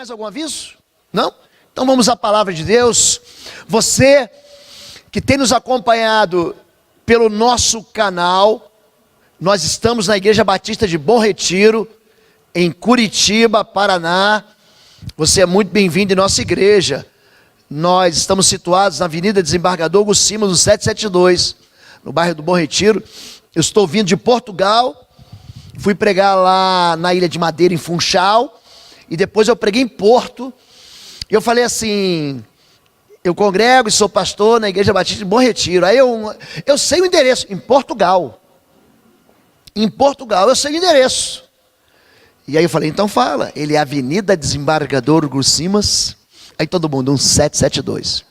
mais algum aviso? Não? Então vamos à palavra de Deus. Você que tem nos acompanhado pelo nosso canal, nós estamos na Igreja Batista de Bom Retiro, em Curitiba, Paraná. Você é muito bem-vindo em nossa igreja. Nós estamos situados na Avenida Desembargador Gucima, no 772, no bairro do Bom Retiro. Eu estou vindo de Portugal, fui pregar lá na Ilha de Madeira, em Funchal, e depois eu preguei em Porto. E eu falei assim, eu congrego e sou pastor na Igreja Batista de Bom Retiro. Aí eu sei o endereço, em Portugal. Em Portugal eu sei o endereço. E aí eu falei, então fala. Ele é Avenida Desembargador Gucimas. Aí todo mundo, 1772.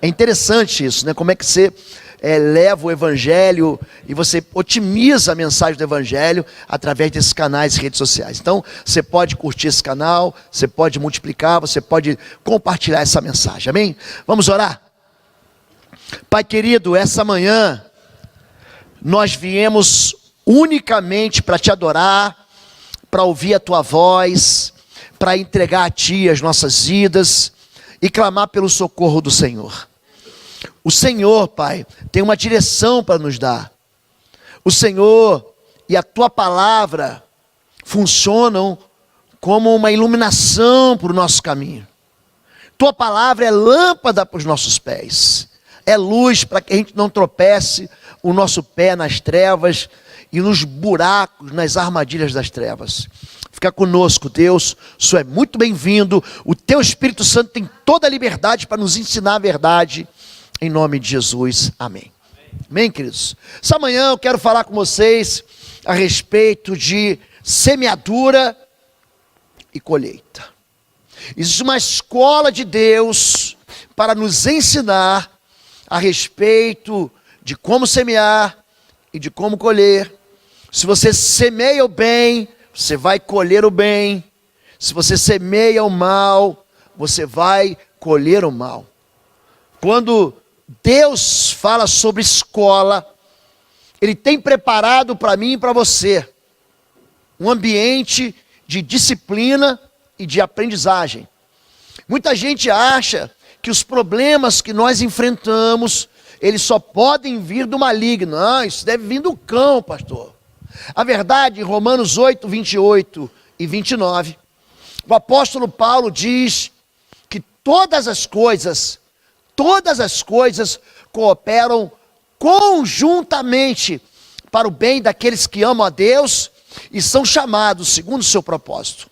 É interessante isso, né? Como é que você leva o evangelho e você otimiza a mensagem do evangelho através desses canais e redes sociais. Então, você pode curtir esse canal, você pode multiplicar, você pode compartilhar essa mensagem, amém? Vamos orar? Pai querido, essa manhã nós viemos unicamente para te adorar, para ouvir a tua voz, para entregar a ti as nossas vidas e clamar pelo socorro do Senhor. O Senhor, Pai, tem uma direção para nos dar. O Senhor e a tua palavra funcionam como uma iluminação para o nosso caminho. Tua palavra é lâmpada para os nossos pés, é luz para que a gente não tropece o nosso pé nas trevas e nos buracos, nas armadilhas das trevas. Fica conosco, Deus, o Senhor é muito bem-vindo, o teu Espírito Santo tem toda a liberdade para nos ensinar a verdade, em nome de Jesus, amém. Amém, queridos? Essa manhã eu quero falar com vocês a respeito de semeadura e colheita. Existe uma escola de Deus para nos ensinar a respeito de como semear e de como colher. Se você semeia o bem, você vai colher o bem. Se você semeia o mal, você vai colher o mal. Quando Deus fala sobre escola, Ele tem preparado para mim e para você um ambiente de disciplina e de aprendizagem. Muita gente acha que os problemas que nós enfrentamos, eles só podem vir do maligno. Não, isso deve vir do cão, pastor. A verdade, em Romanos 8, 28 e 29, o apóstolo Paulo diz que todas as coisas cooperam conjuntamente para o bem daqueles que amam a Deus e são chamados segundo o seu propósito.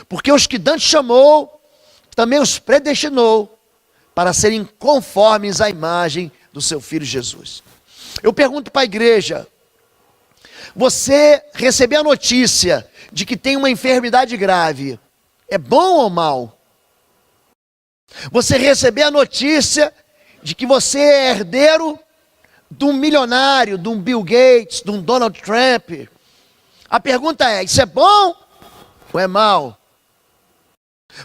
Porque os que Deus chamou, também os predestinou para serem conformes à imagem do seu Filho Jesus. Eu pergunto para a igreja, você receber a notícia de que tem uma enfermidade grave, é bom ou mal? Você receber a notícia de que você é herdeiro de um milionário, de um Bill Gates, de um Donald Trump. A pergunta é, isso é bom ou é mal?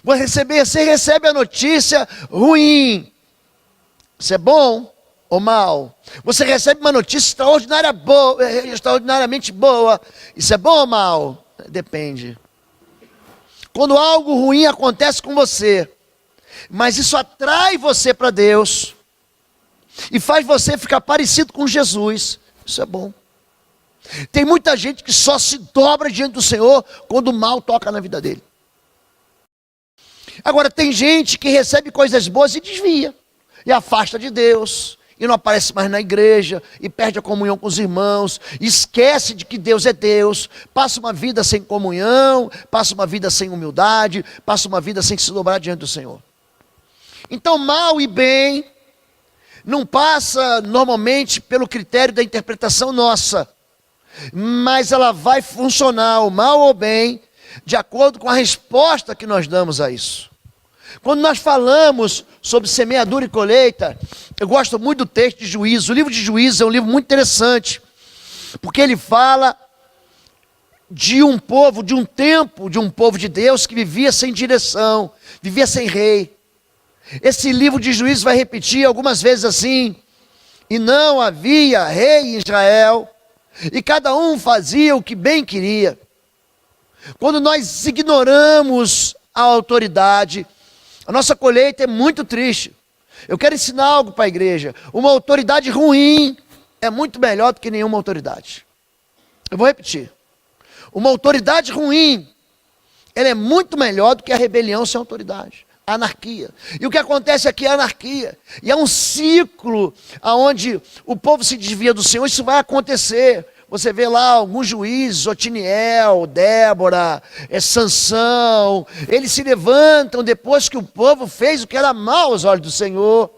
Você recebe a notícia ruim, isso é bom ou mal? Você recebe uma notícia extraordinariamente boa, isso é bom ou mal? Depende. Quando algo ruim acontece com você, mas isso atrai você para Deus e faz você ficar parecido com Jesus, isso é bom. Tem muita gente que só se dobra diante do Senhor quando o mal toca na vida dele. Agora tem gente que recebe coisas boas e desvia, e afasta de Deus, e não aparece mais na igreja, e perde a comunhão com os irmãos, esquece de que Deus é Deus, passa uma vida sem comunhão, passa uma vida sem humildade, passa uma vida sem se dobrar diante do Senhor. Então mal e bem não passa normalmente pelo critério da interpretação nossa, mas ela vai funcionar, o mal ou bem, de acordo com a resposta que nós damos a isso. Quando nós falamos sobre semeadura e colheita, eu gosto muito do texto de Juízes. O livro de Juízes é um livro muito interessante, porque ele fala de um povo, de um tempo, de um povo de Deus que vivia sem direção, vivia sem rei. Esse livro de Juízes vai repetir algumas vezes assim, e não havia rei em Israel, e cada um fazia o que bem queria. Quando nós ignoramos à autoridade. A nossa colheita é muito triste. Eu quero ensinar algo para a igreja. Uma autoridade ruim é muito melhor do que nenhuma autoridade. Eu vou repetir. Uma autoridade ruim, ela é muito melhor do que a rebelião sem autoridade. A anarquia. E o que acontece aqui é anarquia. E é um ciclo onde o povo se desvia do Senhor. Isso vai acontecer. Você vê lá alguns juízes, Otiniel, Débora, Sansão, eles se levantam depois que o povo fez o que era mal aos olhos do Senhor.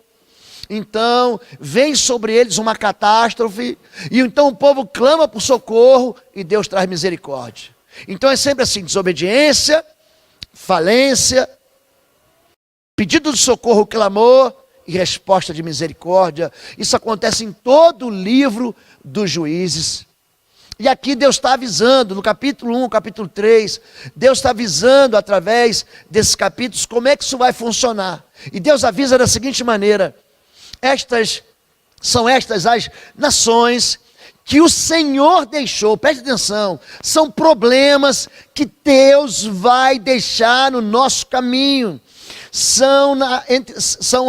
Então, vem sobre eles uma catástrofe, e então o povo clama por socorro, e Deus traz misericórdia. Então é sempre assim, desobediência, falência, pedido de socorro, clamor, e resposta de misericórdia. Isso acontece em todo o livro dos Juízes. E aqui Deus está avisando, no capítulo 1, capítulo 3, Deus está avisando através desses capítulos como é que isso vai funcionar. E Deus avisa da seguinte maneira: estas as nações que o Senhor deixou, preste atenção, são problemas que Deus vai deixar no nosso caminho. São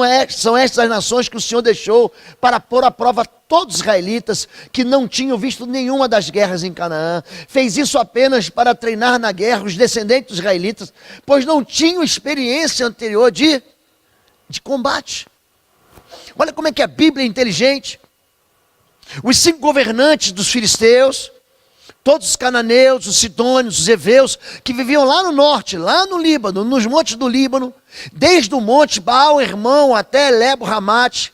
estas as nações que o Senhor deixou para pôr à prova todos os israelitas que não tinham visto nenhuma das guerras em Canaã. Fez isso apenas para treinar na guerra os descendentes dos israelitas, pois não tinham experiência anterior de combate. Olha como é que a Bíblia é inteligente. Os 5 governantes dos filisteus, todos os cananeus, os sidônios, os heveus, que viviam lá no norte, lá no Líbano, nos montes do Líbano, desde o monte Baal-Hermon até Lebo-Ramate,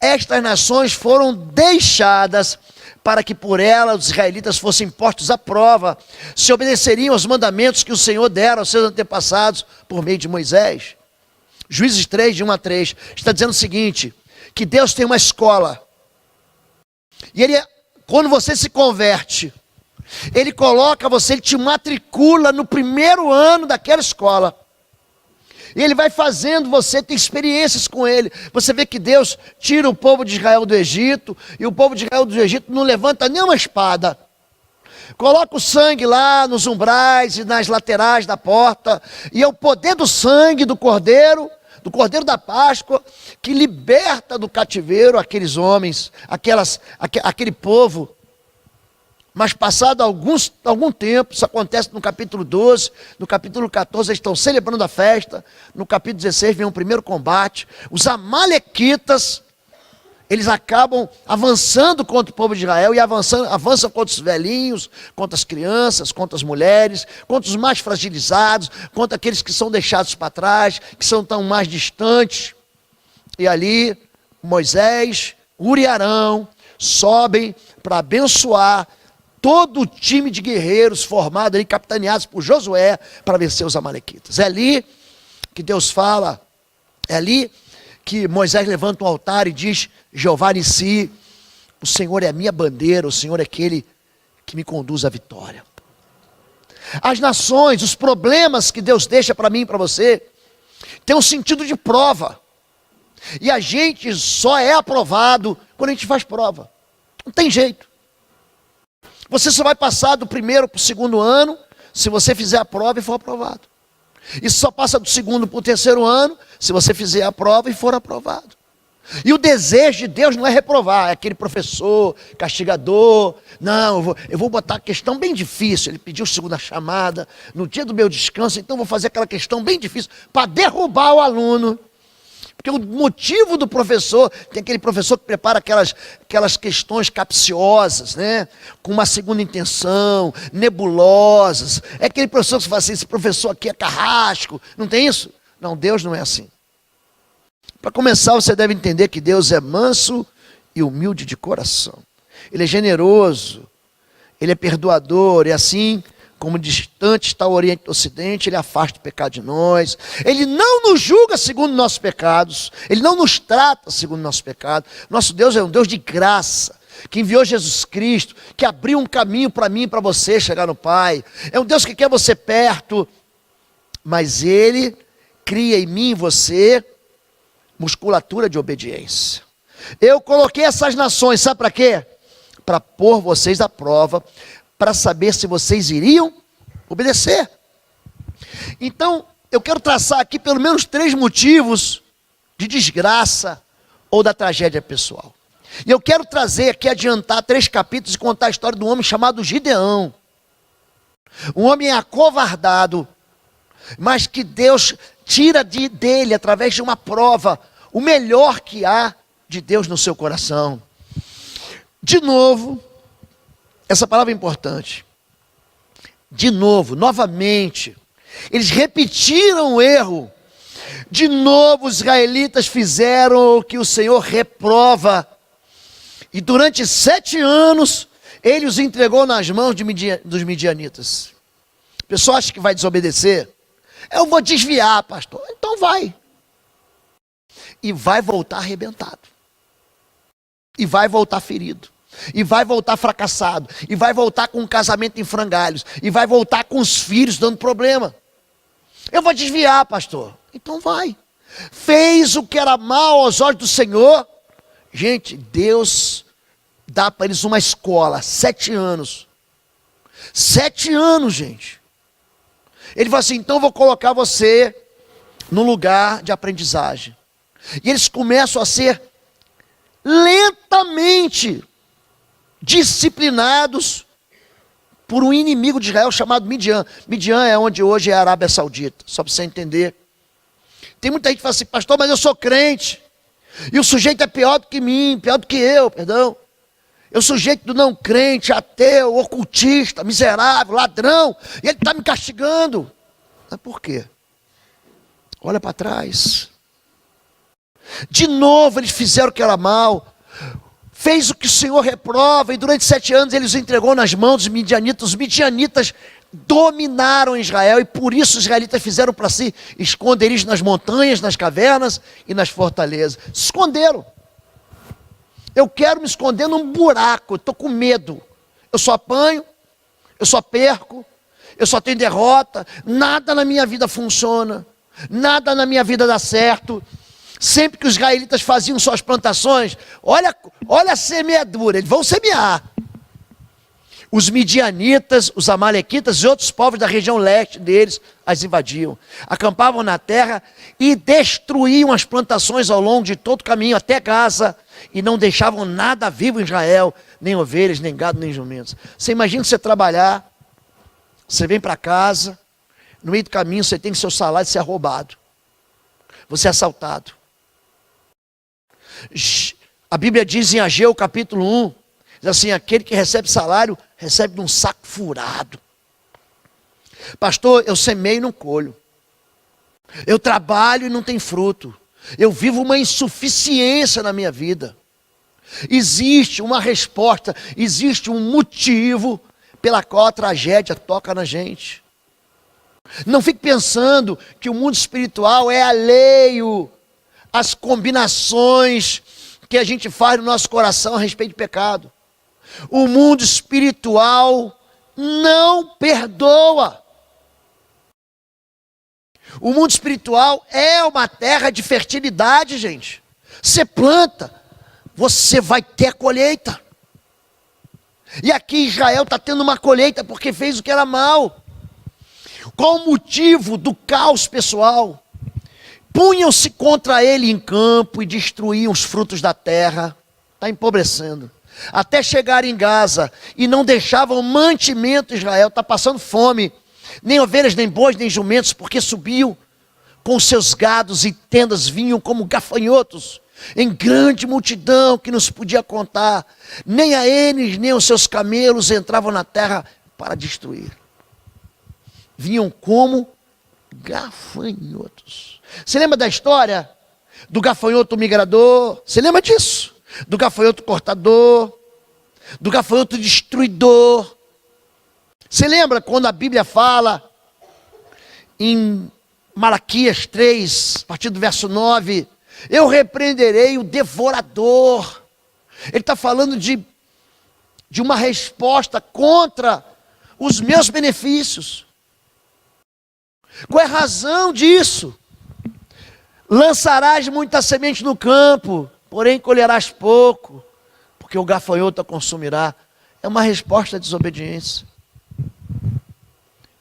estas nações foram deixadas para que por elas os israelitas fossem postos à prova, se obedeceriam aos mandamentos que o Senhor dera aos seus antepassados por meio de Moisés. Juízes 3, de 1 a 3, está dizendo o seguinte, que Deus tem uma escola, e quando você se converte, Ele coloca você, Ele te matricula no primeiro ano daquela escola. E Ele vai fazendo você ter experiências com Ele. Você vê que Deus tira o povo de Israel do Egito, e o povo de Israel do Egito não levanta nenhuma espada. Coloca o sangue lá nos umbrais e nas laterais da porta, e é o poder do sangue do Cordeiro da Páscoa, que liberta do cativeiro aqueles homens, aquele povo. Mas passado algum tempo, isso acontece no capítulo 12, no capítulo 14 eles estão celebrando a festa, no capítulo 16 vem um primeiro combate, os amalequitas, eles acabam avançando contra o povo de Israel, e avançam contra os velhinhos, contra as crianças, contra as mulheres, contra os mais fragilizados, contra aqueles que são deixados para trás, que são tão mais distantes. E ali, Moisés, Hur e Arão sobem para abençoar todo o time de guerreiros formado ali, capitaneados por Josué, para vencer os amalequitas. É ali que Deus fala, é ali que Moisés levanta um altar e diz: Jeová Nissi, o Senhor é a minha bandeira, o Senhor é aquele que me conduz à vitória. As nações, os problemas que Deus deixa para mim e para você, tem um sentido de prova. E a gente só é aprovado quando a gente faz prova. Não tem jeito. Você só vai passar do primeiro para o segundo ano se você fizer a prova e for aprovado. E só passa do segundo para o terceiro ano se você fizer a prova e for aprovado. E o desejo de Deus não é reprovar, é aquele professor, castigador. Não, eu vou botar a questão bem difícil. Ele pediu segunda chamada no dia do meu descanso, então vou fazer aquela questão bem difícil para derrubar o aluno. Porque o motivo do professor, tem aquele professor que prepara aquelas questões capciosas, né? Com uma segunda intenção, nebulosas. É aquele professor que fala assim: esse professor aqui é carrasco. Não tem isso? Não, Deus não é assim. Para começar, você deve entender que Deus é manso e humilde de coração. Ele é generoso, Ele é perdoador, e assim como distante está o Oriente do Ocidente, Ele afasta o pecado de nós. Ele não nos julga segundo nossos pecados, Ele não nos trata segundo nossos pecados. Nosso Deus é um Deus de graça, que enviou Jesus Cristo, que abriu um caminho para mim e para você chegar no Pai. É um Deus que quer você perto, mas Ele cria em mim e você musculatura de obediência. Eu coloquei essas nações, sabe para quê? Para pôr vocês à prova, para saber se vocês iriam obedecer. Então, eu quero traçar aqui pelo menos 3 motivos de desgraça ou da tragédia pessoal. E eu quero trazer aqui, adiantar 3 capítulos e contar a história de um homem chamado Gideão. Um homem acovardado, mas que Deus tira dele, através de uma prova, o melhor que há de Deus no seu coração. De novo, essa palavra é importante. De novo, novamente, eles repetiram o erro. De novo, os israelitas fizeram o que o Senhor reprova. E durante 7 anos, ele os entregou nas mãos dos midianitas. A pessoa acha que vai desobedecer. Eu vou desviar, pastor. Então vai. E vai voltar arrebentado. E vai voltar ferido. E vai voltar fracassado. E vai voltar com um casamento em frangalhos. E vai voltar com os filhos dando problema. Eu vou desviar, pastor. Então vai. Fez o que era mal aos olhos do Senhor. Gente, Deus dá para eles uma escola, 7 anos. 7 anos, gente. Ele fala assim, então eu vou colocar você no lugar de aprendizagem. E eles começam a ser lentamente disciplinados por um inimigo de Israel chamado Midian. Midian é onde hoje é a Arábia Saudita, só para você entender. Tem muita gente que fala assim, pastor, mas eu sou crente. E o sujeito é pior do que mim, pior do que eu, perdão. Eu sou sujeito do não crente, ateu, ocultista, miserável, ladrão. E ele está me castigando. Mas por quê? Olha para trás. De novo eles fizeram o que era mal. Fez o que o Senhor reprova. E durante 7 anos ele os entregou nas mãos dos midianitas. Os midianitas dominaram Israel. E por isso os israelitas fizeram para si esconderijos nas montanhas, nas cavernas e nas fortalezas. Se esconderam. Eu quero me esconder num buraco, estou com medo. Eu só apanho, eu só perco, eu só tenho derrota, nada na minha vida funciona, nada na minha vida dá certo. Sempre que os israelitas faziam suas plantações, olha a semeadura, eles vão semear. Os midianitas, os amalequitas e outros povos da região leste deles as invadiam. Acampavam na terra e destruíam as plantações ao longo de todo o caminho, até Gaza. E não deixavam nada vivo em Israel, nem ovelhas, nem gado, nem jumentos. Você imagina você trabalhar, você vem para casa, no meio do caminho você tem que seu salário ser roubado. Você é assaltado. A Bíblia diz em Ageu capítulo 1, diz assim, aquele que recebe salário, recebe de um saco furado. Pastor, eu semeio e não colho. Eu trabalho e não tem fruto. Eu vivo uma insuficiência na minha vida. Existe uma resposta, existe um motivo pela qual a tragédia toca na gente. Não fique pensando que o mundo espiritual é alheio às combinações que a gente faz no nosso coração a respeito de pecado. O mundo espiritual não perdoa. O mundo espiritual é uma terra de fertilidade, gente. Você planta, você vai ter a colheita. E aqui Israel está tendo uma colheita porque fez o que era mal. Qual o motivo do caos pessoal? Punham-se contra ele em campo e destruíam os frutos da terra. Está empobrecendo. Até chegar em Gaza e não deixavam mantimento Israel. Está passando fome. Nem ovelhas, nem bois, nem jumentos, porque subiu com seus gados e tendas, vinham como gafanhotos, em grande multidão que não se podia contar. Nem a eles, nem os seus camelos entravam na terra para destruir. Vinham como gafanhotos. Você lembra da história do gafanhoto migrador? Você lembra disso? Do gafanhoto cortador, do gafanhoto destruidor. Você lembra quando a Bíblia fala em Malaquias 3, a partir do verso 9, eu repreenderei o devorador. Ele está falando de uma resposta contra os meus benefícios. Qual é a razão disso? Lançarás muita semente no campo, porém colherás pouco, porque o gafanhoto a consumirá. É uma resposta à desobediência.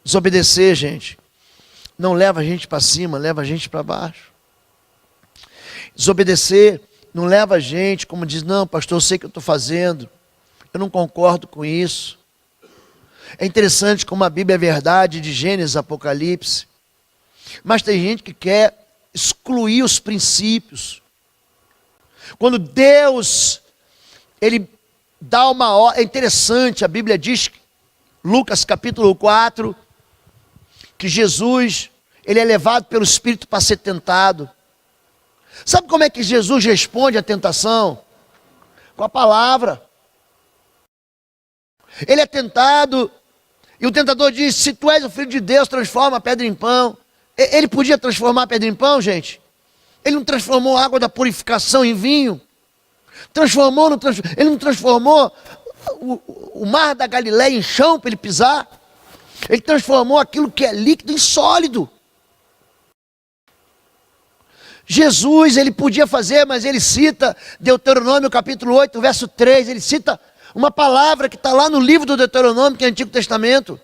Desobedecer, gente, não leva a gente para cima, leva a gente para baixo. Desobedecer não leva a gente, como diz, não, pastor, eu sei o que eu estou fazendo, eu não concordo com isso. É interessante como a Bíblia é verdade, de Gênesis, Apocalipse, mas tem gente que quer excluir os princípios. Quando Deus, Ele dá uma ordem, é interessante, a Bíblia diz, Lucas capítulo 4, que Jesus, Ele é levado pelo Espírito para ser tentado. Sabe como é que Jesus responde à tentação? Com a palavra. Ele é tentado, e o tentador diz, se tu és o Filho de Deus, transforma a pedra em pão. Ele podia transformar a pedra em pão, gente? Ele não transformou a água da purificação em vinho? Ele não transformou o mar da Galileia em chão para ele pisar? Ele transformou aquilo que é líquido em sólido. Jesus, ele podia fazer, mas ele cita Deuteronômio capítulo 8, verso 3, ele cita uma palavra que está lá no livro do Deuteronômio, que é o Antigo Testamento.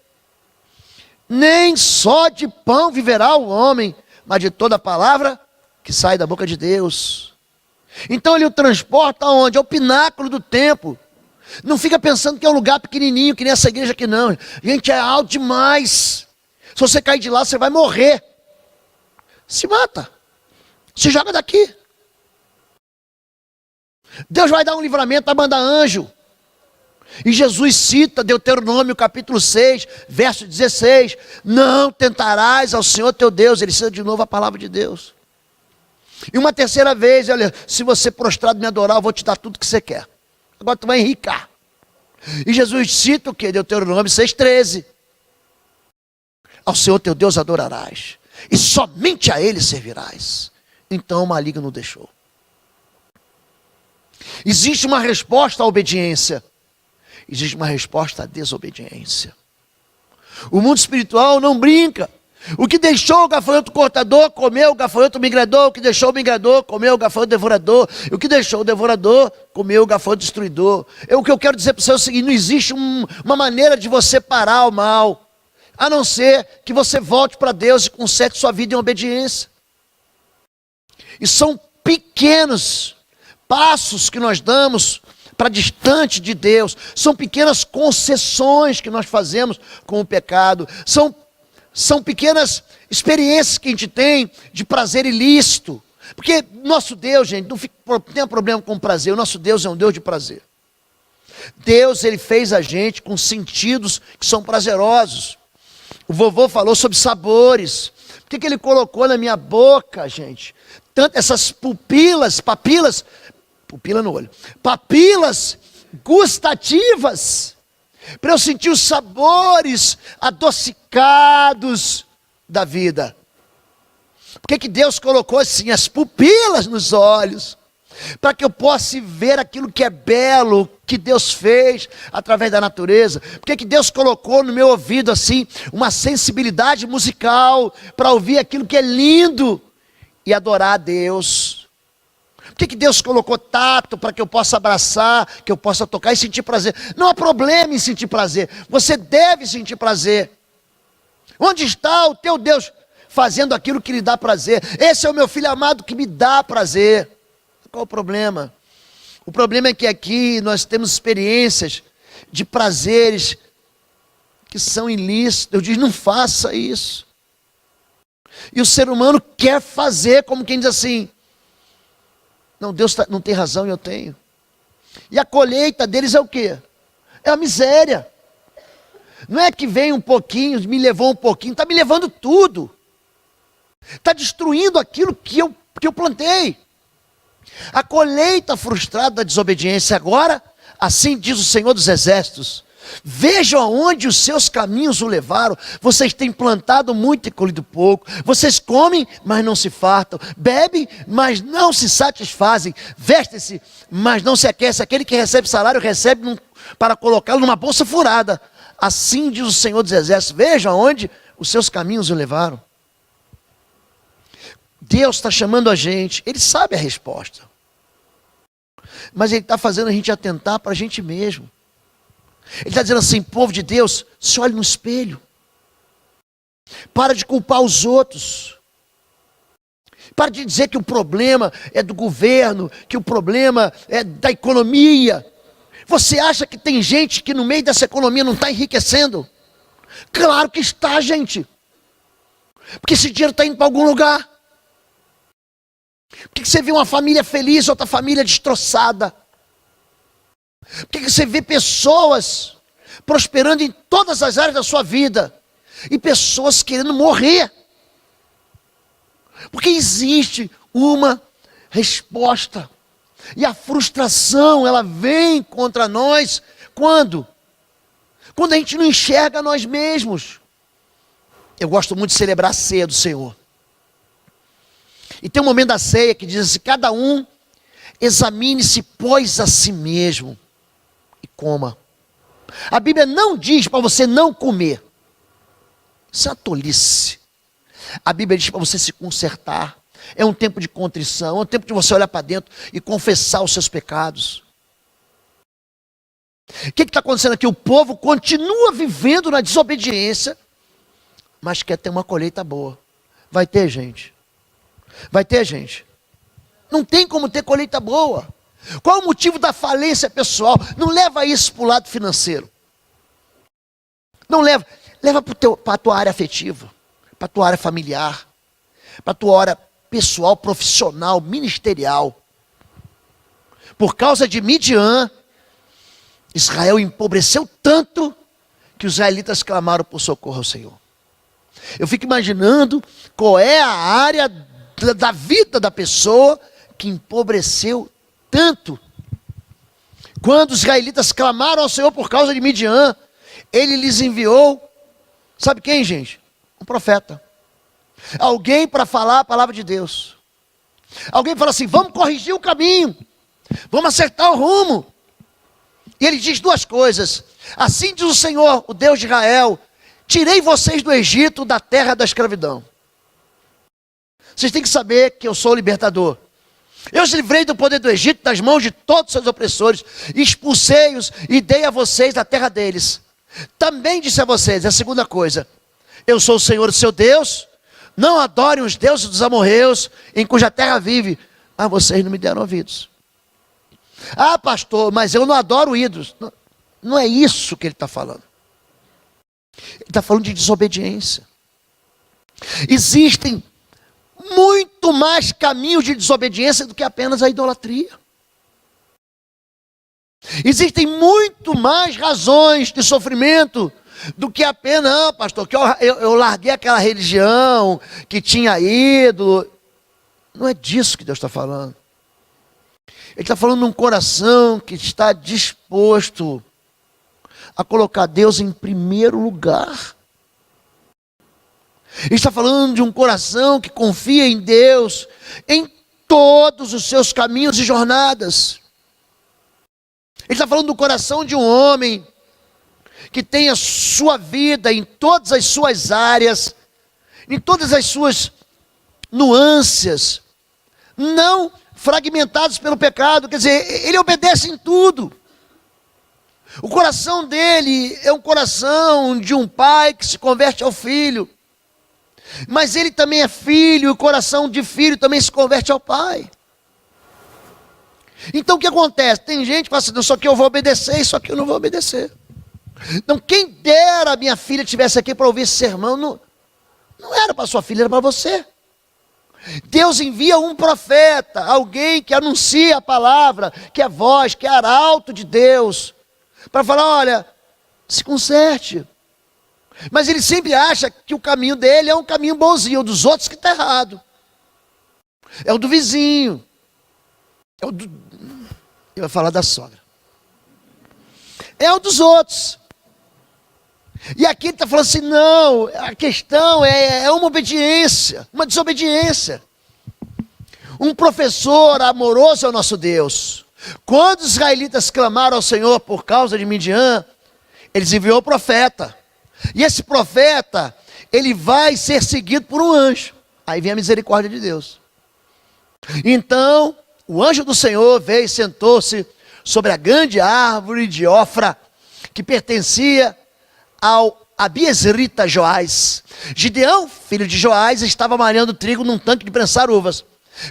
Nem só de pão viverá o homem, mas de toda palavra que sai da boca de Deus. Então ele o transporta aonde? Ao pináculo do templo. Não fica pensando que é um lugar pequenininho, que nem essa igreja aqui não. Gente, é alto demais. Se você cair de lá, você vai morrer. Se mata. Se joga daqui. Deus vai dar um livramento, vai mandar anjo. E Jesus cita Deuteronômio capítulo 6, verso 16. Não tentarás ao Senhor teu Deus. Ele cita de novo a palavra de Deus. E uma terceira vez, olha, se você prostrado me adorar, eu vou te dar tudo que você quer. Agora tu vai enricar. E Jesus cita o que? Deuteronômio 6,13. Ao Senhor teu Deus adorarás, e somente a Ele servirás. Então o maligno deixou. Existe uma resposta à obediência. Existe uma resposta à desobediência. O mundo espiritual não brinca. O que deixou o gafanhoto cortador, comeu o gafanhoto migrador. O que deixou o migrador, comeu o gafanhoto devorador. E o que deixou o devorador, comeu o gafanhoto destruidor. O que eu quero dizer para você é o seguinte: não existe uma maneira de você parar o mal, a não ser que você volte para Deus e conserte sua vida em obediência. E são pequenos passos que nós damos para distante de Deus. São pequenas concessões que nós fazemos com o pecado. São pequenas experiências que a gente tem de prazer ilícito. Porque nosso Deus, gente, não tem problema com prazer. O nosso Deus é um Deus de prazer. Deus, Ele fez a gente com sentidos que são prazerosos. O vovô falou sobre sabores. Por que Ele colocou na minha boca, gente, tanto essas papilas gustativas, para eu sentir os sabores adocicados da vida? Por que Deus colocou assim as pupilas nos olhos? Para que eu possa ver aquilo que é belo, que Deus fez através da natureza. Por que Deus colocou no meu ouvido assim uma sensibilidade musical para ouvir aquilo que é lindo e adorar a Deus? Por que Deus colocou tato para que eu possa abraçar, que eu possa tocar e sentir prazer? Não há problema em sentir prazer. Você deve sentir prazer. Onde está o teu Deus fazendo aquilo que lhe dá prazer? Esse é o meu filho amado que me dá prazer. Qual o problema? O problema é que aqui nós temos experiências de prazeres que são ilícitos. Eu digo, não faça isso. E o ser humano quer fazer, como quem diz assim, não, Deus não tem razão e eu tenho. E a colheita deles é o quê? É a miséria. Não é que vem um pouquinho, me levou um pouquinho, está me levando tudo. Está destruindo aquilo que eu plantei. A colheita frustrada da desobediência. Agora, assim diz o Senhor dos Exércitos: vejam aonde os seus caminhos o levaram. Vocês têm plantado muito e colhido pouco. Vocês comem, mas não se fartam. Bebem, mas não se satisfazem. Vestem-se, mas não se aquecem. Aquele que recebe salário, recebe para colocá-lo numa bolsa furada. Assim diz o Senhor dos Exércitos: vejam aonde os seus caminhos o levaram. Deus está chamando a gente, Ele sabe a resposta. Mas Ele está fazendo a gente atentar para a gente mesmo. Ele está dizendo assim: povo de Deus, se olhe no espelho. Para de culpar os outros. Para de dizer que o problema é do governo, que o problema é da economia. Você acha que tem gente que no meio dessa economia não está enriquecendo? Claro que está, gente. Porque esse dinheiro está indo para algum lugar. Por que você vê uma família feliz, outra família destroçada? Por que você vê pessoas prosperando em todas as áreas da sua vida e pessoas querendo morrer? Porque existe uma resposta. E a frustração, ela vem contra nós quando? Quando a gente não enxerga nós mesmos. Eu gosto muito de celebrar a ceia do Senhor. E tem um momento da ceia que diz assim: cada um examine-se, pois, a si mesmo e coma. A Bíblia não diz para você não comer. Isso é uma tolice. A Bíblia diz para você se consertar. É um tempo de contrição, é um tempo de você olhar para dentro e confessar os seus pecados. O que está acontecendo aqui? O povo continua vivendo na desobediência, mas quer ter uma colheita boa. Vai ter, gente. Vai ter, gente. Não tem como ter colheita boa. Qual o motivo da falência pessoal? Não leva isso para o lado financeiro. Não leva. Leva para a tua área afetiva, para a tua área familiar, para a tua área pessoal, profissional, ministerial. Por causa de Midian, Israel empobreceu tanto que os israelitas clamaram por socorro ao Senhor. Eu fico imaginando qual é a área da vida da pessoa que empobreceu tanto. Quando os israelitas clamaram ao Senhor por causa de Midian, Ele lhes enviou, sabe quem, gente? Um profeta. Alguém para falar a palavra de Deus. Alguém fala assim: vamos corrigir o caminho, vamos acertar o rumo. E ele diz duas coisas: assim diz o Senhor, o Deus de Israel: tirei vocês do Egito, da terra da escravidão. Vocês têm que saber que eu sou o libertador. Eu os livrei do poder do Egito, das mãos de todos os seus opressores, expulsei-os e dei a vocês da terra deles. Também disse a vocês, a segunda coisa: eu sou o Senhor, o seu Deus. Não adorem os deuses dos amorreus, em cuja terra vive. Ah, vocês não me deram ouvidos. Ah, pastor, mas eu não adoro ídolos. Não, não é isso que ele está falando. Ele está falando de desobediência. Existem muito mais caminhos de desobediência do que apenas a idolatria. Existem muito mais razões de sofrimento do que apenas, não, pastor, que eu larguei aquela religião que tinha ídolo. Não é disso que Deus está falando. Ele está falando de um coração que está disposto a colocar Deus em primeiro lugar. Ele está falando de um coração que confia em Deus em todos os seus caminhos e jornadas. Ele está falando do coração de um homem que tem a sua vida em todas as suas áreas, em todas as suas nuances, não fragmentados pelo pecado. Quer dizer, ele obedece em tudo. O coração dele é um coração de um pai que se converte ao filho, mas ele também é filho, e o coração de filho também se converte ao pai. Então o que acontece? Tem gente que fala assim: não, só que eu vou obedecer, isso aqui eu não vou obedecer. Não, quem dera a minha filha estivesse aqui para ouvir esse sermão. Não era para sua filha, era para você. Deus envia um profeta, alguém que anuncia a palavra, que é voz, que é arauto de Deus, para falar: olha, se conserte. Mas ele sempre acha que o caminho dele é um caminho bonzinho, o dos outros que está errado. É o do vizinho. É o do... Eu ia falar da sogra. É o dos outros. E aqui ele está falando assim: não, a questão é uma obediência, uma desobediência. Um professor amoroso é o nosso Deus. Quando os israelitas clamaram ao Senhor por causa de Midian, eles enviou o profeta. E esse profeta, ele vai ser seguido por um anjo. Aí vem a misericórdia de Deus. Então, o anjo do Senhor veio e sentou-se sobre a grande árvore de Ofra, que pertencia ao Abiezrita Joás. Gideão, filho de Joás, estava malhando trigo num tanque de prensar uvas,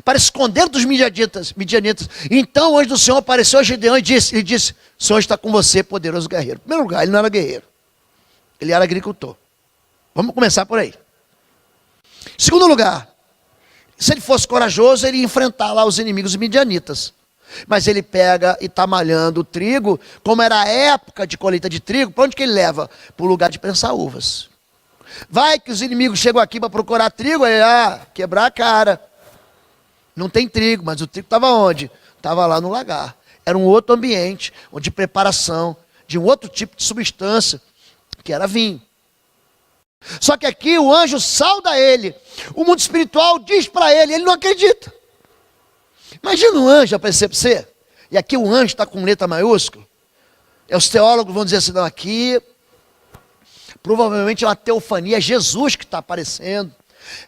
para esconder dos midianitas. Então o anjo do Senhor apareceu a Gideão e disse: o Senhor está com você, poderoso guerreiro. Em primeiro lugar, ele não era guerreiro, ele era agricultor. Vamos começar por aí. Em segundo lugar, se ele fosse corajoso, ele ia enfrentar lá os inimigos midianitas. Mas ele pega e está malhando o trigo, como era a época de colheita de trigo, para onde que ele leva? Para o lugar de prensar uvas. Vai que os inimigos chegam aqui para procurar trigo, ele quebrar a cara. Não tem trigo, mas o trigo estava onde? Estava lá no lagar. Era um outro ambiente, de preparação, de um outro tipo de substância, que era vinho. Só que aqui o anjo sauda ele, o mundo espiritual diz para ele não acredita. Imagina um anjo aparecer para você, e aqui o anjo está com letra maiúscula. Os teólogos vão dizer assim, não, aqui provavelmente é uma teofania, é Jesus que está aparecendo.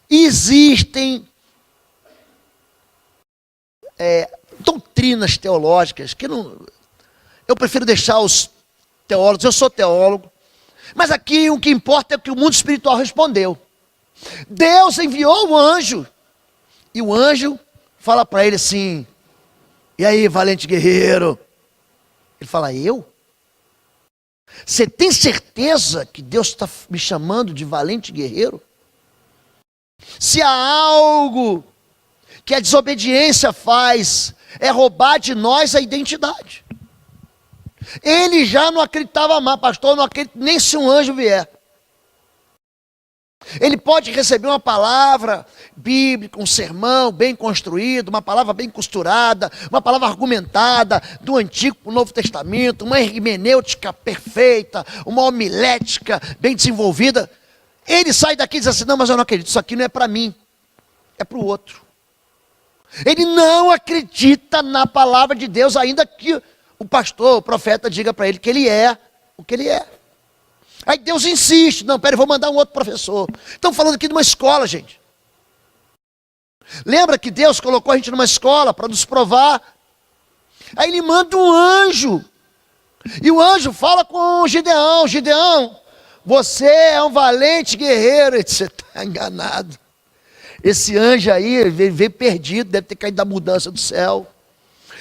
Existem doutrinas teológicas que não... Eu prefiro deixar os teólogos, eu sou teólogo, mas aqui o que importa é o que o mundo espiritual respondeu. Deus enviou o anjo, e o anjo fala para ele assim: e aí, valente guerreiro? Ele fala: eu? Você tem certeza que Deus está me chamando de valente guerreiro? Se há algo que a desobediência faz, é roubar de nós a identidade. Ele já não acreditava mais, pastor, não acredito nem se um anjo vier. Ele pode receber uma palavra bíblica, um sermão bem construído, uma palavra bem costurada, uma palavra argumentada, do Antigo para o Novo Testamento, uma hermenêutica perfeita, uma homilética bem desenvolvida. Ele sai daqui e diz assim: não, mas eu não acredito, isso aqui não é para mim, é para o outro. Ele não acredita na palavra de Deus, ainda que o pastor, o profeta diga para ele que ele é o que ele é. Aí Deus insiste: não, peraí, vou mandar um outro professor. Estamos falando aqui de uma escola, gente. Lembra que Deus colocou a gente numa escola para nos provar? Aí ele manda um anjo. E o anjo fala com Gideão: Gideão, você é um valente guerreiro. Ele disse: você está enganado. Esse anjo aí veio perdido, deve ter caído da mudança do céu.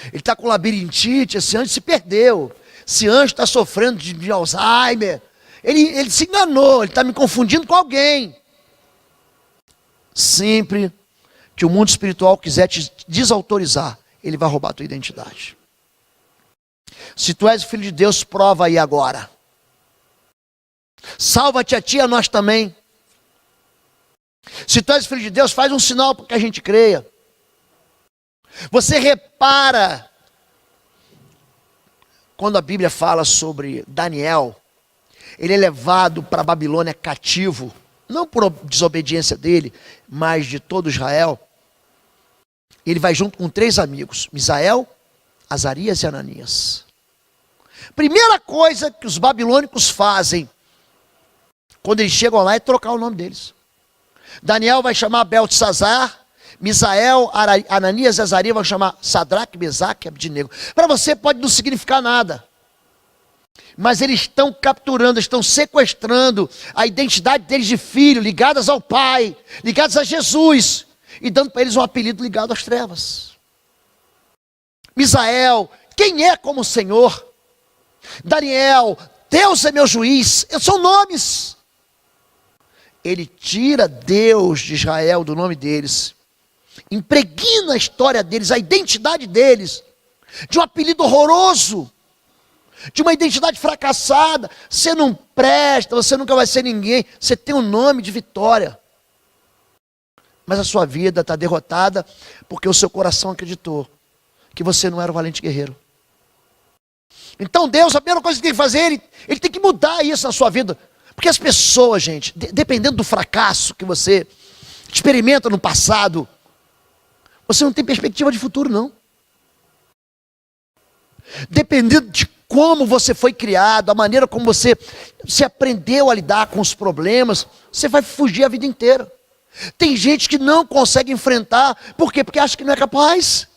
Ele está com labirintite, esse anjo se perdeu. Esse anjo está sofrendo de Alzheimer. Ele se enganou, ele está me confundindo com alguém. Sempre que o mundo espiritual quiser te desautorizar, ele vai roubar a tua identidade. Se tu és o filho de Deus, prova aí agora. Salva-te a ti e a nós também. Se tu és filho de Deus, faz um sinal para que a gente creia. Você repara, quando a Bíblia fala sobre Daniel, ele é levado para a Babilônia cativo, não por desobediência dele, mas de todo Israel. Ele vai junto com 3 amigos, Misael, Azarias e Ananias. Primeira coisa que os babilônicos fazem, quando eles chegam lá, é trocar o nome deles. Daniel vai chamar Beltesazar, Misael, Ananias e Azarias vão chamar Sadraque, Mesaque e Abdinego. Para você pode não significar nada, mas eles estão capturando, estão sequestrando a identidade deles de filho, ligadas ao Pai, ligadas a Jesus, e dando para eles um apelido ligado às trevas. Misael, quem é como o Senhor? Daniel, Deus é meu juiz. São nomes. Ele tira Deus de Israel do nome deles, impregna a história deles, a identidade deles, de um apelido horroroso, de uma identidade fracassada. Você não presta, você nunca vai ser ninguém. Você tem um nome de vitória, mas a sua vida está derrotada, porque o seu coração acreditou que você não era um valente guerreiro. Então Deus, a primeira coisa que tem que fazer, ele tem que mudar isso na sua vida. Porque as pessoas, gente, dependendo do fracasso que você experimenta no passado, você não tem perspectiva de futuro, não. Dependendo de como você foi criado, a maneira como você se aprendeu a lidar com os problemas, você vai fugir a vida inteira. Tem gente que não consegue enfrentar, por quê? Porque acha que não é capaz.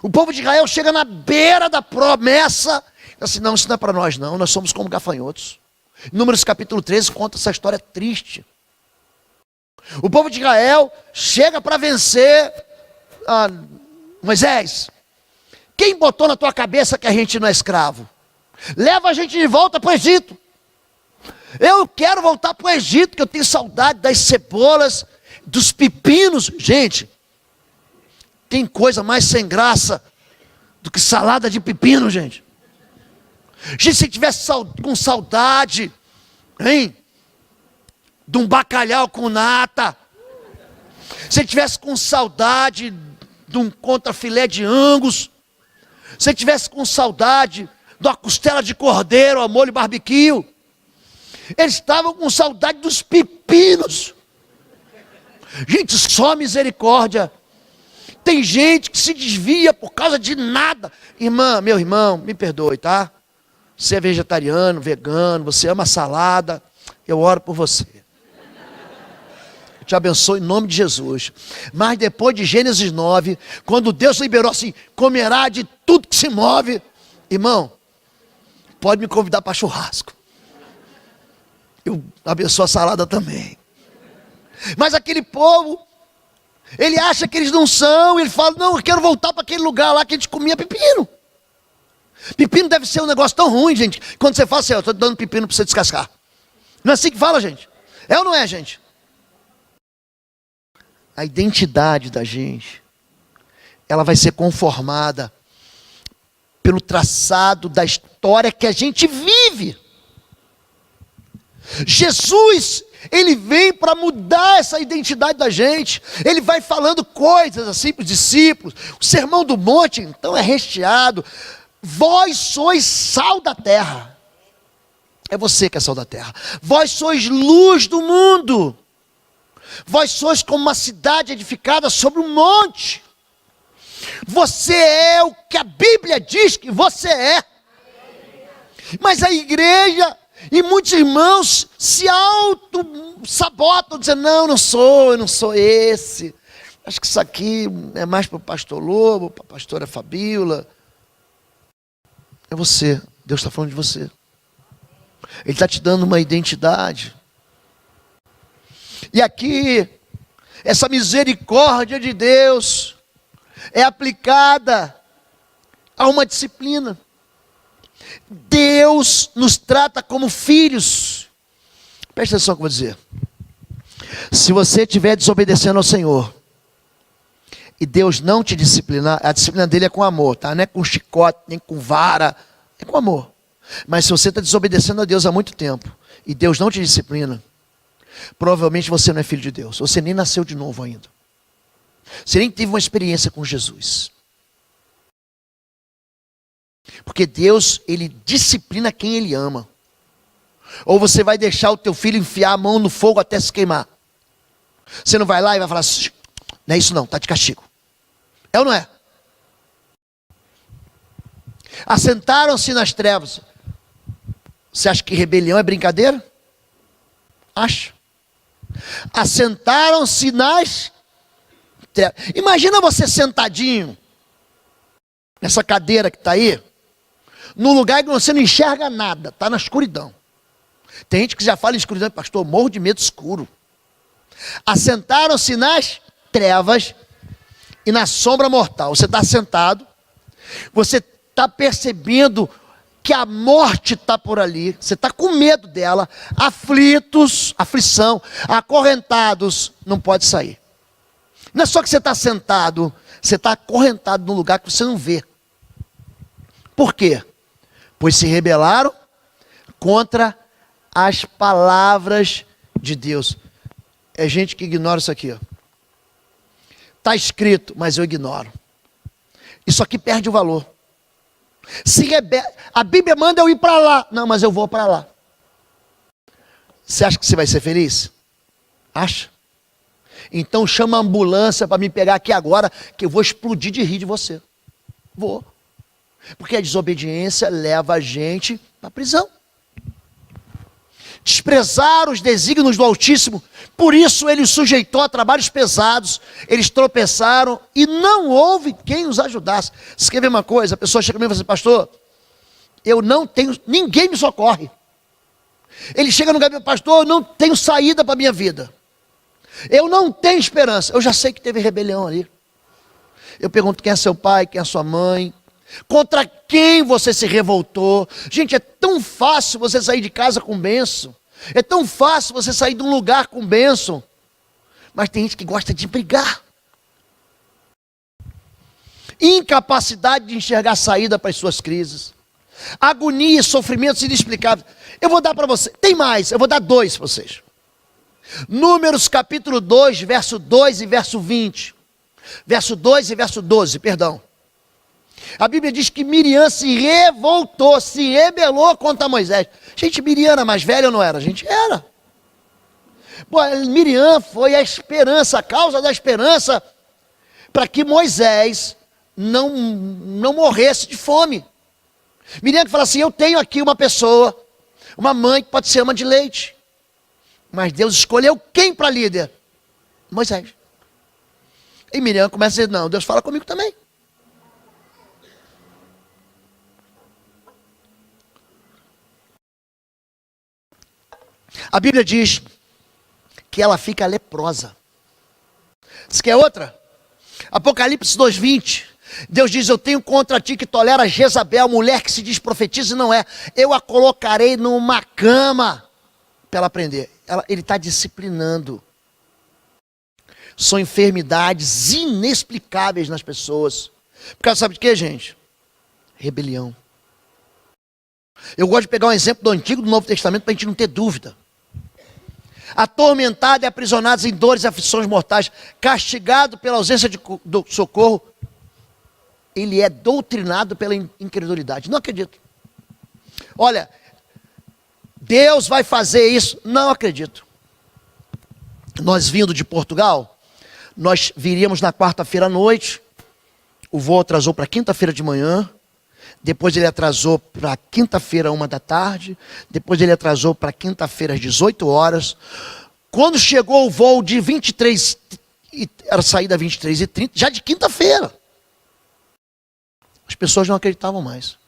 O povo de Israel chega na beira da promessa, assim: não, isso não é para nós não, nós somos como gafanhotos. Números capítulo 13 conta essa história triste. O povo de Israel chega para vencer. Moisés, quem botou na tua cabeça que a gente não é escravo? Leva a gente de volta para o Egito. Eu quero voltar para o Egito, que eu tenho saudade das cebolas, dos pepinos. Gente, tem coisa mais sem graça do que salada de pepino, gente. Gente, se tivesse com saudade, hein, de um bacalhau com nata, se tivesse com saudade de um contrafilé de Angus, se tivesse com saudade de uma costela de cordeiro ao molho barbecue, eles estavam com saudade dos pepinos. Gente, só misericórdia. Tem gente que se desvia por causa de nada. Irmã, meu irmão, me perdoe, tá? Você é vegetariano, vegano, você ama salada, eu oro por você. Eu te abençoe em nome de Jesus. Mas depois de Gênesis 9, quando Deus liberou assim, comerá de tudo que se move, irmão, pode me convidar para churrasco. Eu abençoo a salada também. Mas aquele povo, ele acha que eles não são, ele fala, não, eu quero voltar para aquele lugar lá que a gente comia pepino. Pepino deve ser um negócio tão ruim, gente, quando você fala assim, eu estou dando pepino para você descascar. Não é assim que fala, gente? É ou não é, gente? A identidade da gente, ela vai ser conformada pelo traçado da história que a gente vive. Jesus, ele vem para mudar essa identidade da gente. Ele vai falando coisas assim para os discípulos. O Sermão do Monte, então, é recheado. Vós sois sal da terra. É você que é sal da terra. Vós sois luz do mundo. Vós sois como uma cidade edificada sobre um monte. Você é o que a Bíblia diz que você é. Mas a igreja e muitos irmãos se auto-sabotam, dizendo, não, eu não sou esse. Acho que isso aqui é mais para o pastor Lobo, para a pastora Fabíola. É você, Deus está falando de você. Ele está te dando uma identidade. E aqui, essa misericórdia de Deus é aplicada a uma disciplina. Deus nos trata como filhos. Presta atenção no que eu vou dizer. Se você estiver desobedecendo ao Senhor, e Deus não te disciplinar, a disciplina dele é com amor, tá? Não é com chicote, nem com vara, é com amor. Mas se você está desobedecendo a Deus há muito tempo, e Deus não te disciplina, provavelmente você não é filho de Deus. Você nem nasceu de novo ainda. Você nem teve uma experiência com Jesus. Porque Deus, ele disciplina quem ele ama. Ou você vai deixar o teu filho enfiar a mão no fogo até se queimar. Você não vai lá e vai falar, não é isso não, está de castigo. É ou não é? Assentaram-se nas trevas. Você acha que rebelião é brincadeira? Acha. Assentaram-se nas trevas. Imagina você sentadinho nessa cadeira que está aí, num lugar que você não enxerga nada, está na escuridão. Tem gente que já fala em escuridão, pastor, morro de medo escuro. Assentaram-se nas trevas e na sombra mortal. Você está sentado, você está percebendo que a morte está por ali, você está com medo dela, aflitos, aflição, acorrentados, não pode sair. Não é só que você está sentado, você está acorrentado num lugar que você não vê. Por quê? Pois se rebelaram contra as palavras de Deus. É gente que ignora isso aqui, ó. Está escrito, mas eu ignoro. Isso aqui perde o valor. A Bíblia manda eu ir para lá. Não, mas eu vou para lá. Você acha que você vai ser feliz? Acha? Então chama a ambulância para me pegar aqui agora, que eu vou explodir de rir de você. Vou. Porque a desobediência leva a gente para a prisão. Desprezar os desígnios do Altíssimo, por isso ele os sujeitou a trabalhos pesados, eles tropeçaram e não houve quem os ajudasse. Você quer ver uma coisa? A pessoa chega para mim e fala assim, pastor, eu não tenho, ninguém me socorre. Ele chega no gabinete, pastor, eu não tenho saída para a minha vida. Eu não tenho esperança. Eu já sei que teve rebelião ali. Eu pergunto quem é seu pai, quem é sua mãe, contra quem você se revoltou. Gente, é tão fácil você sair de casa com bênção. É tão fácil você sair de um lugar com bênção. Mas tem gente que gosta de brigar. Incapacidade de enxergar saída para as suas crises. Agonia, sofrimentos inexplicáveis. Eu vou dar para você, tem mais, eu vou dar 2 para vocês. Números capítulo 2, verso 2 e verso 20. Verso 2 e verso 12, perdão. A Bíblia diz que Miriam se revoltou, se rebelou contra Moisés. Gente, Miriam era mais velha ou não era? Gente, era. Pô, Miriam foi a esperança, a causa da esperança para que Moisés não morresse de fome. Miriam que fala assim, eu tenho aqui uma pessoa, uma mãe que pode ser ama de leite. Mas Deus escolheu quem para líder? Moisés. E Miriam começa a dizer, não, Deus fala comigo também. A Bíblia diz que ela fica leprosa. Diz que é outra. Apocalipse 2:20. Deus diz, eu tenho contra ti que tolera Jezabel, mulher que se diz profetiza e não é. Eu a colocarei numa cama para ela aprender. Ele está disciplinando. São enfermidades inexplicáveis nas pessoas. Por causa, sabe de quê, gente? Rebelião. Eu gosto de pegar um exemplo do Antigo e do Novo Testamento para a gente não ter dúvida. Atormentado e aprisionado em dores e aflições mortais, castigado pela ausência do socorro, ele é doutrinado pela incredulidade. Não acredito. Olha, Deus vai fazer isso? Não acredito. Nós vindo de Portugal, nós viríamos na quarta-feira à noite, o voo atrasou para quinta-feira de manhã, depois ele atrasou para quinta-feira, 1h, depois ele atrasou para quinta-feira às 18 horas. Quando chegou o voo de 23, era saída 23h30, já de quinta-feira. As pessoas não acreditavam mais.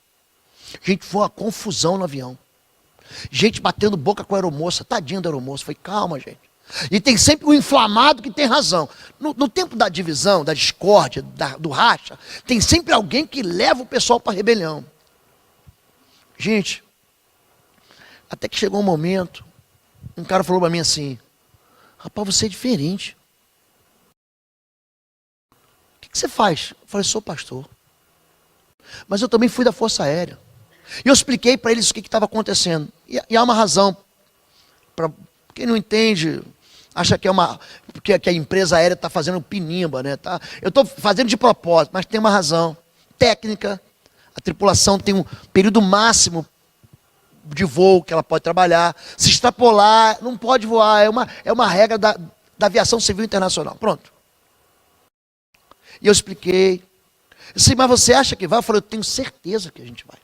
Gente, foi uma confusão no avião. Gente batendo boca com a aeromoça, tadinha da aeromoça. Falei, calma, gente. E tem sempre o inflamado que tem razão. No tempo da divisão, da discórdia, do racha, tem sempre alguém que leva o pessoal para a rebelião. Gente, até que chegou um momento, um cara falou para mim assim, rapaz, você é diferente. O que você faz? Eu falei, sou pastor. Mas eu também fui da Força Aérea. E eu expliquei para eles o que estava acontecendo. E há uma razão. Para quem não entende, acha que que a empresa aérea está fazendo pinimba, né? Eu estou fazendo de propósito, mas tem uma razão. Técnica, a tripulação tem um período máximo de voo que ela pode trabalhar. Se extrapolar, não pode voar. É uma regra da aviação civil internacional. Pronto. E eu expliquei. Disse, mas você acha que vai? Eu falei, eu tenho certeza que a gente vai.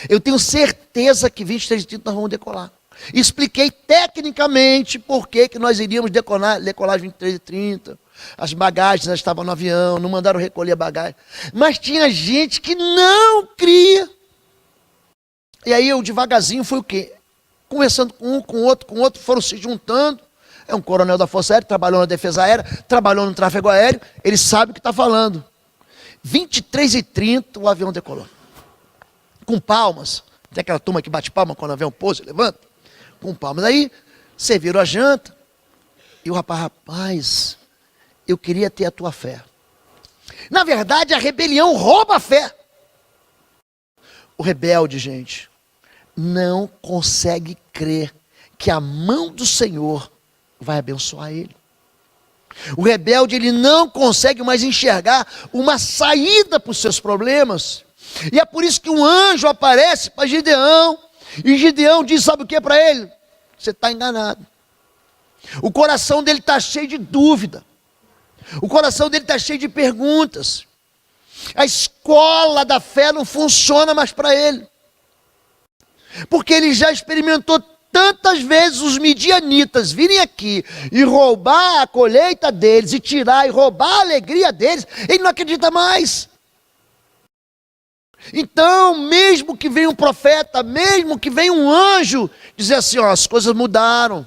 Eu tenho certeza que 23h30 nós vamos decolar. Expliquei tecnicamente por que nós iríamos decolar às 23h30. As bagagens já estavam no avião, não mandaram recolher a bagagem. Mas tinha gente que não cria. E aí eu devagarzinho fui o quê? Conversando com um, com outro, foram se juntando. É um coronel da Força Aérea, trabalhou na Defesa Aérea, trabalhou no tráfego aéreo, ele sabe o que está falando. 23h30 o avião decolou. Com palmas. Tem aquela turma que bate palma quando o avião pousa e levanta. Com palmas. Aí serviram a janta. E o rapaz, eu queria ter a tua fé. Na verdade, a rebelião rouba a fé. O rebelde, gente, não consegue crer que a mão do Senhor vai abençoar ele. O rebelde, ele não consegue mais enxergar uma saída para os seus problemas. E é por isso que um anjo aparece para Gideão. E Gideão diz, sabe o que para ele? Você está enganado. O coração dele está cheio de dúvida. O coração dele está cheio de perguntas. A escola da fé não funciona mais para ele. Porque ele já experimentou tantas vezes os midianitas virem aqui e roubar a colheita deles, e tirar e roubar a alegria deles, ele não acredita mais. Então, mesmo que venha um profeta, mesmo que venha um anjo, dizer assim, ó, as coisas mudaram,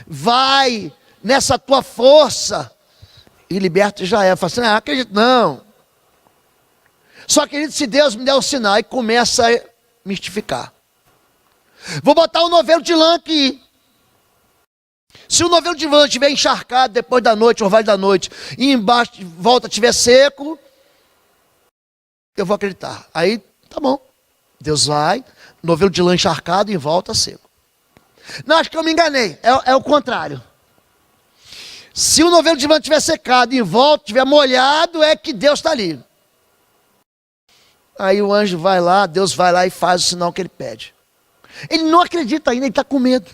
vai nessa tua força, e liberta Israel. Fala assim, acredito não. Só querido, se Deus me der um sinal, e começa a mistificar. Vou botar o novelo de lã aqui. Se o novelo de lã estiver encharcado depois da noite, orvalho da noite, e embaixo de volta estiver seco, eu vou acreditar. Aí, tá bom. Deus vai, novelo de lã encharcado e em volta seco. Não, acho que eu me enganei. É o contrário. Se o novelo de lã estiver secado e em volta estiver molhado, é que Deus está ali. Aí o anjo vai lá, Deus vai lá e faz o sinal que ele pede. Ele não acredita ainda, ele está com medo.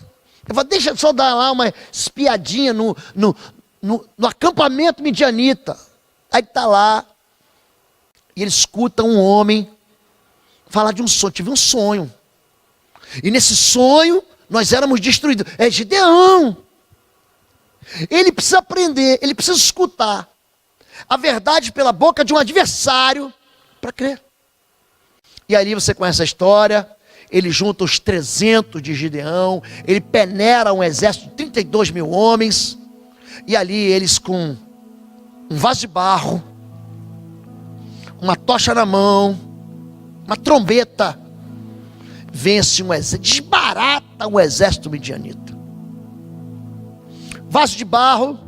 Ele fala, deixa eu só dar lá uma espiadinha no acampamento midianita. Aí está lá, e ele escuta um homem falar de um sonho. Tive um sonho. E nesse sonho, nós éramos destruídos. É Gideão. Ele precisa aprender, ele precisa escutar a verdade pela boca de um adversário para crer. E ali você conhece a história. Ele junta os 300 de Gideão, ele peneira um exército de 32 mil homens, e ali eles com um vaso de barro, uma tocha na mão, uma trombeta, vence um exército, desbarata o exército midianita. Vaso de barro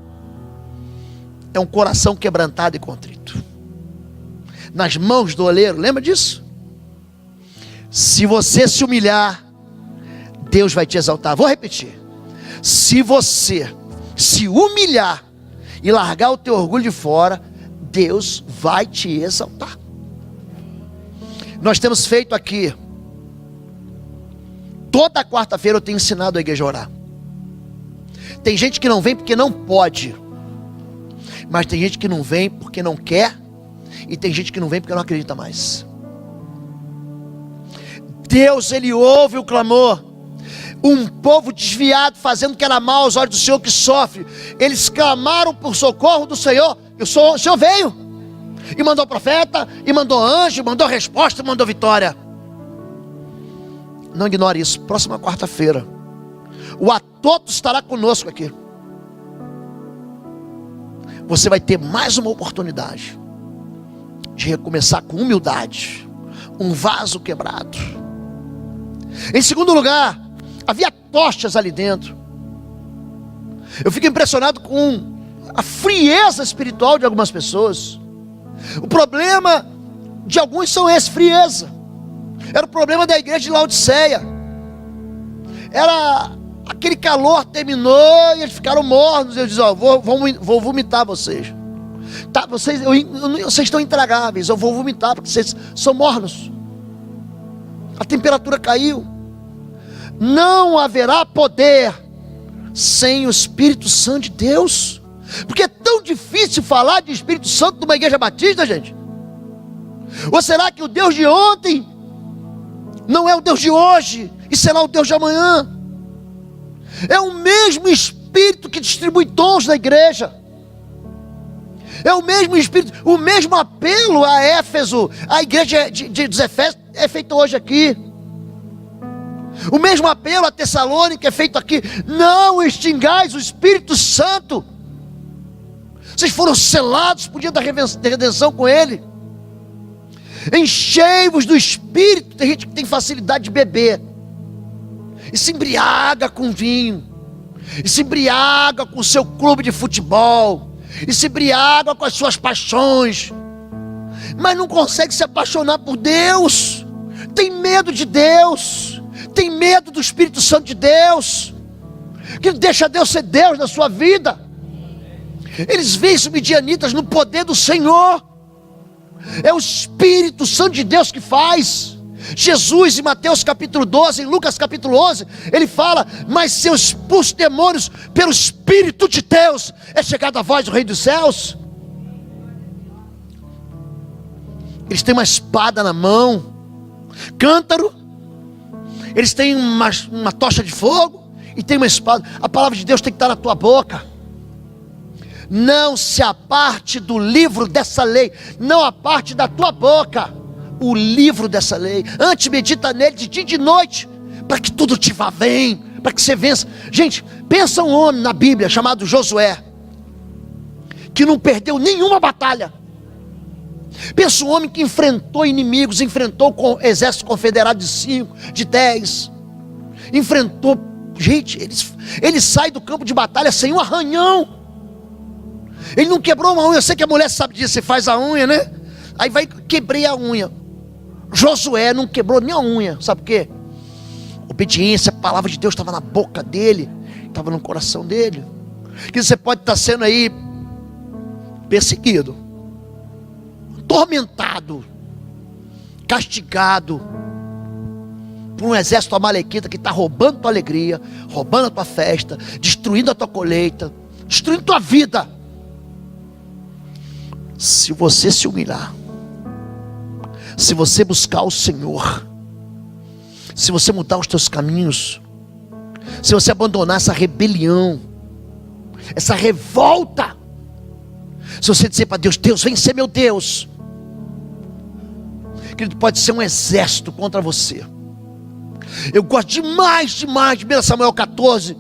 é um coração quebrantado e contrito. Nas mãos do oleiro, lembra disso? Se você se humilhar, Deus vai te exaltar. Vou repetir. Se você se humilhar e largar o teu orgulho de fora, Deus vai te exaltar. Nós temos feito aqui, toda quarta-feira eu tenho ensinado a igreja a orar. Tem gente que não vem porque não pode, mas tem gente que não vem porque não quer, e tem gente que não vem porque não acredita mais. Deus, ele ouve o clamor. Um povo desviado, fazendo o que era mal aos olhos do Senhor, que sofre. Eles clamaram por socorro do Senhor, e o Senhor veio, e mandou profeta, e mandou anjo, mandou resposta, mandou vitória. Não ignore isso. Próxima quarta-feira, o Atoto estará conosco aqui. Você vai ter mais uma oportunidade de recomeçar com humildade, um vaso quebrado. Em segundo lugar, havia tochas ali dentro. Eu fico impressionado com a frieza espiritual de algumas pessoas. O problema de alguns são esse, frieza. Era o problema da igreja de Laodiceia. Era aquele calor terminou e eles ficaram mornos. Eu disse, vou vomitar vocês. Tá, vocês estão intragáveis, eu vou vomitar porque vocês são mornos. A temperatura caiu. Não haverá poder sem o Espírito Santo de Deus. Porque é tão difícil falar de Espírito Santo numa igreja batista, gente. Ou será que o Deus de ontem não é o Deus de hoje e será o Deus de amanhã? É o mesmo Espírito que distribui dons na igreja. É o mesmo Espírito, o mesmo apelo a Éfeso, a igreja dos Efésios, é feito hoje aqui. O mesmo apelo a Tessalônica é feito aqui. Não extingais o Espírito Santo. Vocês foram selados por dia da redenção com Ele. Enchei-vos do Espírito. Tem gente que tem facilidade de beber e se embriaga com vinho, e se embriaga com o seu clube de futebol, e se embriaga com as suas paixões, mas não consegue se apaixonar por Deus. Tem medo de Deus, tem medo do Espírito Santo de Deus, que deixa Deus ser Deus na sua vida. Eles veem os midianitas no poder do Senhor. É o Espírito Santo de Deus que faz. Jesus, em Mateus capítulo 12, em Lucas capítulo 11, ele fala: mas se eu expulso demônios pelo Espírito de Deus, é chegada a voz do Rei dos Céus. Eles têm uma espada na mão, cântaro. Eles têm uma tocha de fogo e tem uma espada. A palavra de Deus tem que estar na tua boca. Não se aparte do livro dessa lei, não aparte da tua boca o livro dessa lei. Antes medita nele de dia e de noite, para que tudo te vá bem, para que você vença. Gente, pensa um homem na Bíblia chamado Josué, que não perdeu nenhuma batalha. Pensa um homem que enfrentou inimigos, enfrentou com exército confederado de 5, de 10, enfrentou, gente, ele sai do campo de batalha sem um arranhão. Ele não quebrou uma unha. Eu sei que a mulher sabe disso, você faz a unha, né? Aí vai, quebrei a unha. Josué não quebrou nem a unha, sabe por quê? Obediência, a palavra de Deus estava na boca dele, estava no coração dele. Que você pode estar sendo aí perseguido, atormentado, castigado por um exército amalequita que está roubando tua alegria, roubando a tua festa, destruindo a tua colheita, destruindo a tua vida. Se você se humilhar, se você buscar o Senhor, se você mudar os teus caminhos, se você abandonar essa rebelião, essa revolta, se você dizer para Deus: Deus, vem ser meu Deus, querido, pode ser um exército contra você. Eu gosto demais de 1 Samuel 14,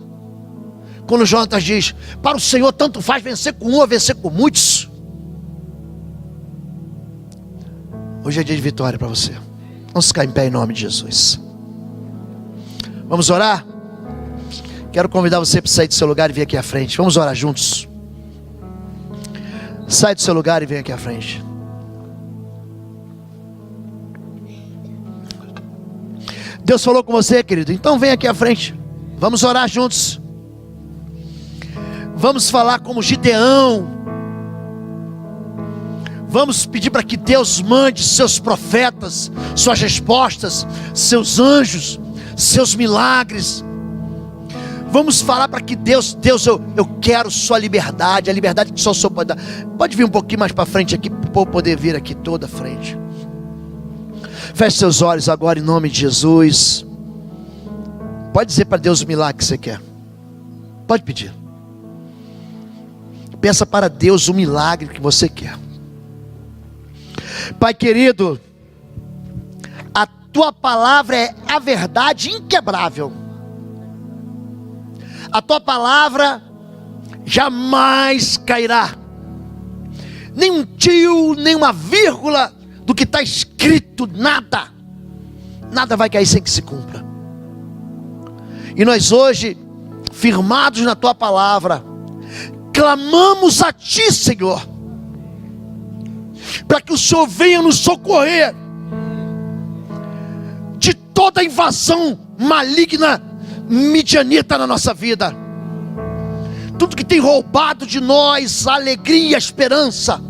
quando Jonatas diz: para o Senhor tanto faz vencer com um ou vencer com muitos. Hoje é dia de vitória para você. Vamos ficar em pé em nome de Jesus. Vamos orar? Quero convidar você para sair do seu lugar e vir aqui à frente. Vamos orar juntos. Sai do seu lugar e vem aqui à frente. Deus falou com você, querido, então vem aqui à frente. Vamos orar juntos. Vamos falar como Gideão. Vamos pedir para que Deus mande seus profetas, suas respostas, seus anjos, seus milagres. Vamos falar para que Deus, eu quero sua liberdade, a liberdade que só o Senhor pode dar. Pode vir um pouquinho mais para frente aqui, para o povo poder vir aqui toda a frente. Feche seus olhos agora em nome de Jesus. Pode dizer para Deus o milagre que você quer. Pode pedir. Peça para Deus o milagre que você quer. Pai querido, a tua palavra é a verdade inquebrável. A tua palavra jamais cairá. Nem um tio, nem uma vírgula do que está escrito, nada vai cair sem que se cumpra. E nós hoje, firmados na tua palavra, clamamos a ti, Senhor, para que o Senhor venha nos socorrer de toda invasão maligna midianita na nossa vida. Tudo que tem roubado de nós a alegria, a esperança,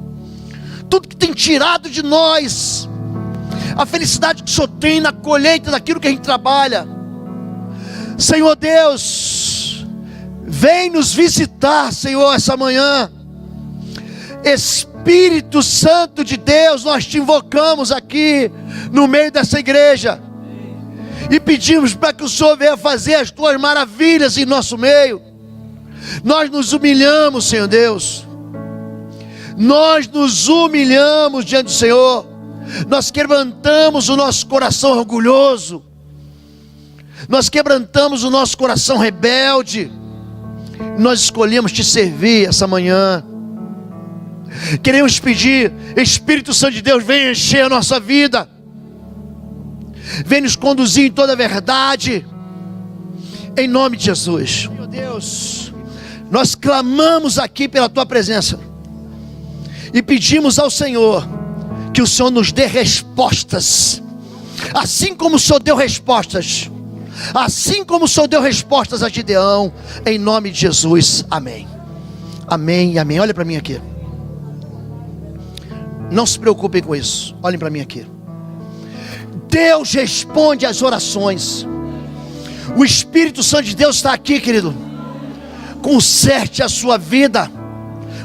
tudo que tem tirado de nós a felicidade que o Senhor tem na colheita daquilo que a gente trabalha. Senhor Deus, vem nos visitar, Senhor, essa manhã. Espírito Santo de Deus, nós te invocamos aqui no meio dessa igreja e pedimos para que o Senhor venha fazer as tuas maravilhas em nosso meio. Nós nos humilhamos, Senhor Deus. Nós nos humilhamos diante do Senhor. Nós quebrantamos o nosso coração orgulhoso. Nós quebrantamos o nosso coração rebelde. Nós escolhemos te servir essa manhã. Queremos pedir: Espírito Santo de Deus, vem encher a nossa vida. Vem nos conduzir em toda a verdade. Em nome de Jesus. Meu Deus, nós clamamos aqui pela tua presença e pedimos ao Senhor que o Senhor nos dê respostas, assim como o Senhor deu respostas, assim como o Senhor deu respostas a Gideão, em nome de Jesus, amém. Amém e amém. Olha para mim aqui, não se preocupem com isso, olhem para mim aqui. Deus responde às orações. O Espírito Santo de Deus está aqui, querido. Conserte a sua vida.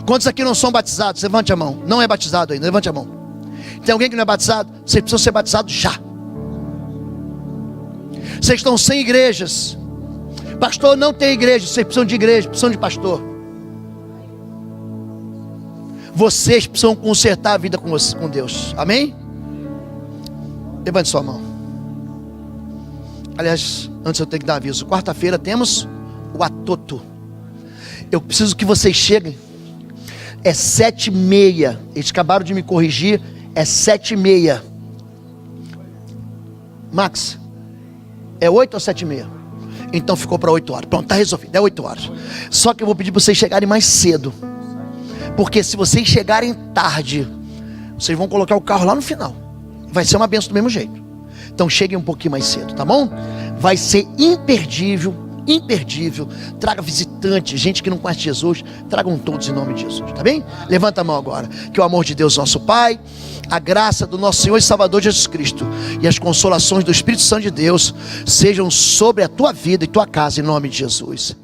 Quantos aqui não são batizados? Levante a mão. Não é batizado ainda, levante a mão. Tem alguém que não é batizado? Vocês precisam ser batizados já. Vocês estão sem igrejas. Pastor, não tem igreja. Vocês precisam de igreja, precisam de pastor. Vocês precisam consertar a vida com Deus. Amém? Levante sua mão. Aliás, antes eu tenho que dar aviso. Quarta-feira temos o Atoto. Eu preciso que vocês cheguem. É 7h30. Eles acabaram de me corrigir. É 7h30. Max, é 8 ou 7h30? Então ficou para 8 horas. Pronto, está resolvido. É 8 horas. Só que eu vou pedir para vocês chegarem mais cedo. Porque se vocês chegarem tarde, vocês vão colocar o carro lá no final. Vai ser uma benção do mesmo jeito. Então cheguem um pouquinho mais cedo, tá bom? Vai ser imperdível, imperdível. Traga visitante, gente que não conhece Jesus. Tragam todos em nome de Jesus, tá bem? Levanta a mão agora. Que o amor de Deus, nosso Pai, a graça do nosso Senhor e Salvador Jesus Cristo e as consolações do Espírito Santo de Deus sejam sobre a tua vida e tua casa, em nome de Jesus.